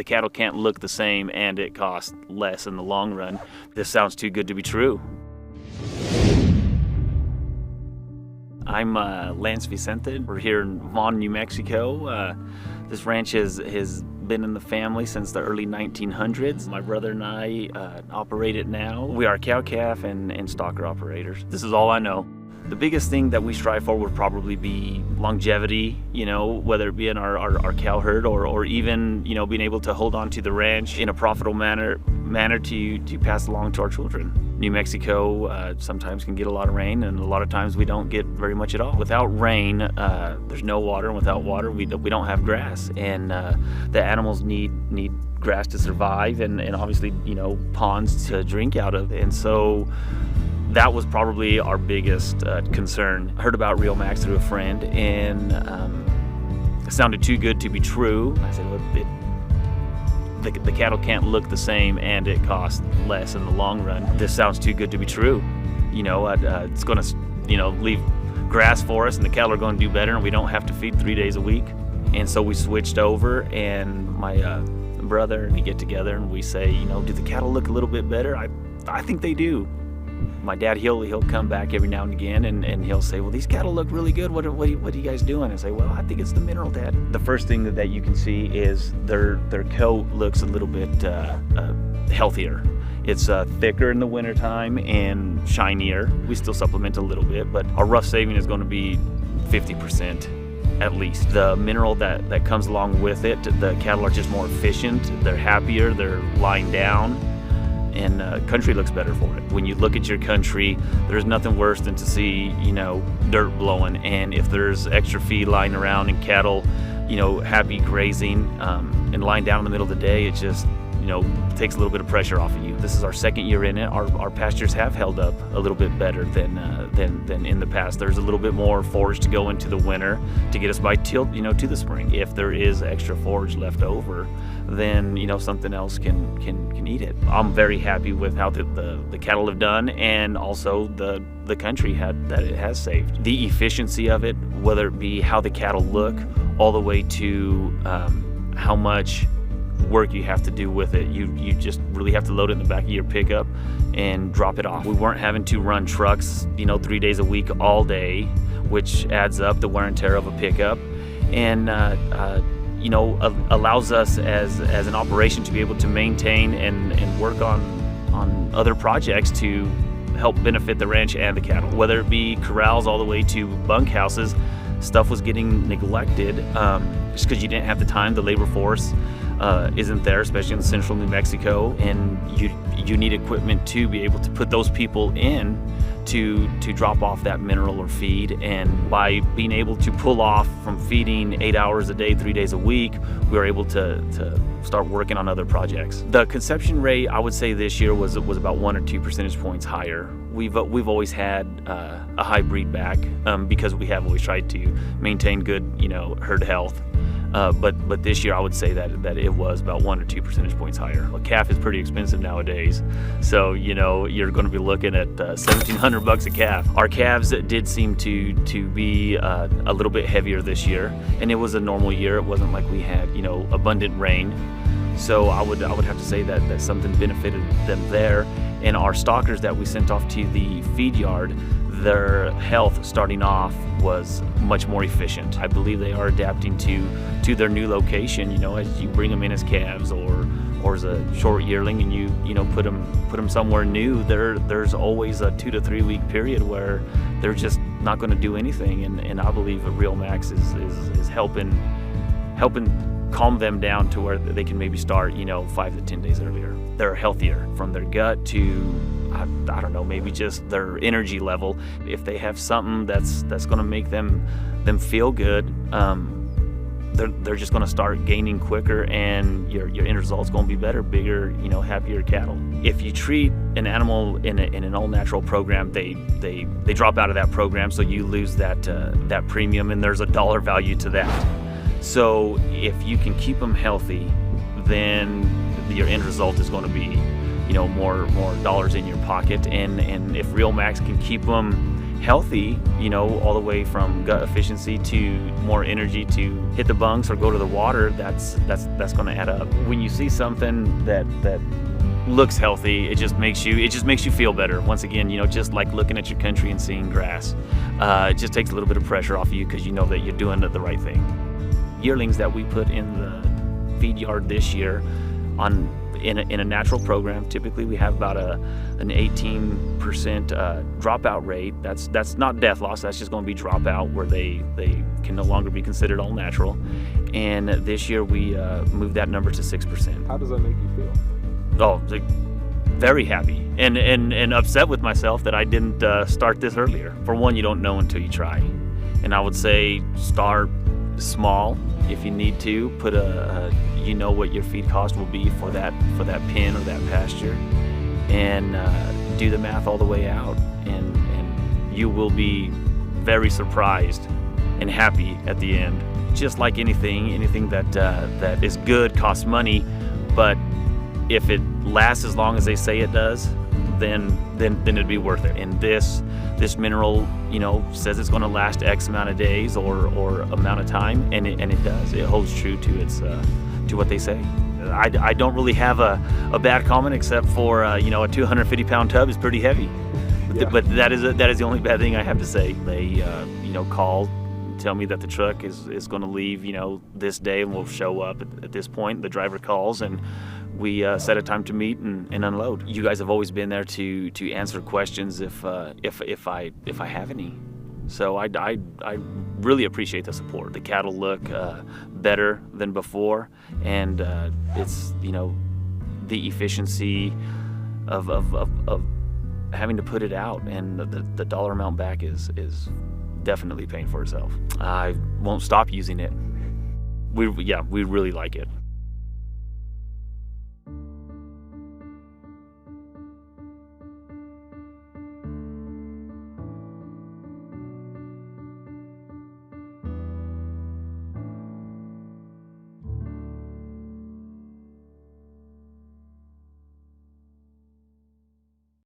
The cattle can't look the same and it costs less in the long run. This sounds too good to be true. I'm Lance Vicente. We're here in Vaughn, New Mexico. This ranch has been in the family since the early 1900s. My brother and I operate it now. We are cow-calf and stalker operators. This is all I know. The biggest thing that we strive for would probably be longevity, whether it be in our cow herd or even, being able to hold on to the ranch in a profitable manner to pass along to our children. New Mexico sometimes can get a lot of rain, and a lot of times we don't get very much at all. Without rain, there's no water, and without water, we don't have grass. And the animals need grass to survive, and obviously, ponds to drink out of. And so that was probably our biggest concern. I heard about Riomax through a friend, and it sounded too good to be true. I said, well, the cattle can't look the same and it costs less in the long run. This sounds too good to be true. It's going to, leave grass for us, and the cattle are going to do better, and we don't have to feed 3 days a week. And so we switched over, and my brother and we get together and we say, do the cattle look a little bit better? I think they do. My dad, he'll come back every now and again, and he'll say, well, these cattle look really good. What are you guys doing? I say, well, I think it's the mineral, Dad. The first thing that you can see is their coat looks a little bit healthier. It's thicker in the wintertime and shinier. We still supplement a little bit, but our rough saving is going to be 50% at least. The mineral that comes along with it, the cattle are just more efficient. They're happier. They're lying down. And country looks better for it. When you look at your country, there's nothing worse than to see, dirt blowing. And if there's extra feed lying around and cattle, happy grazing and lying down in the middle of the day, it just, takes a little bit of pressure off of you. This is our second year in it. Our pastures have held up a little bit better than in the past. There's a little bit more forage to go into the winter to get us by till to the spring. If there is extra forage left over, then something else can eat it. I'm very happy with how the cattle have done, and also the country that it has saved. The efficiency of it, whether it be how the cattle look, all the way to how much work you have to do with it. You just really have to load it in the back of your pickup and drop it off. We weren't having to run trucks 3 days a week all day, which adds up the wear and tear of a pickup, and allows us as an operation to be able to maintain and work on other projects to help benefit the ranch and the cattle. Whether it be corrals all the way to bunkhouses, stuff was getting neglected just because you didn't have the time. The labor force isn't there, especially in central New Mexico, and you need equipment to be able to put those people in to drop off that mineral or feed. And by being able to pull off from feeding 8 hours a day, 3 days a week, we were able to start working on other projects. The conception rate, I would say this year was about 1 or 2 percentage points higher. We've always had a high breed back because we have always tried to maintain good herd health. But this year I would say that it was about 1 or 2 percentage points higher. A calf is pretty expensive nowadays, so you're going to be looking at $1,700 a calf. Our calves did seem to be a little bit heavier this year, and it was a normal year. It wasn't like we had abundant rain, so I would have to say that something benefited them there. And our stalkers that we sent off to the feed yard, their health starting off was much more efficient. I believe they are adapting to their new location. As you bring them in as calves or as a short yearling, and you put them somewhere new, there's always a 2 to 3 week period where they're just not going to do anything. And I believe that Riomax is helping calm them down to where they can maybe start 5 to 10 days earlier. They're healthier from their gut to I don't know, maybe just their energy level. If they have something that's going to make them feel good, they're just going to start gaining quicker, and your end result's going to be better, bigger, happier cattle. If you treat an animal in an all-natural program, they drop out of that program, so you lose that premium, and there's a dollar value to that. So if you can keep them healthy, then your end result is going to be more dollars in your pocket. And if Riomax can keep them healthy, all the way from gut efficiency to more energy to hit the bunks or go to the water, that's going to add up. When you see something that looks healthy, it just makes you feel better. Once again, just like looking at your country and seeing grass, it just takes a little bit of pressure off of you because you know that you're doing the right thing. Yearlings that we put in the feed yard this year in a natural program, typically we have about an 18% dropout rate. That's not death loss, that's just going to be dropout, where they can no longer be considered all natural. And this year we moved that number to 6%. How does that make you feel? Oh, very happy and upset with myself that I didn't start this earlier. For one, you don't know until you try. And I would say start small if you need to. Put what your feed cost will be for that pen or that pasture, and do the math all the way out, and you will be very surprised and happy at the end. Just like anything that is good costs money, but if it lasts as long as they say it does, then it'd be worth it. And this mineral, says it's going to last X amount of days or amount of time, and it does. It holds true to what they say. I don't really have a bad comment, except for a 250-pound tub is pretty heavy. Yeah. But that is the only bad thing I have to say. They call, tell me that the truck is going to leave this day and will show up at this point. The driver calls and we set a time to meet and unload. You guys have always been there to answer questions if I have any. So I really appreciate the support. The cattle look better than before, and it's the efficiency of having to put it out, and the dollar amount back is definitely paying for itself. I won't stop using it. We really like it.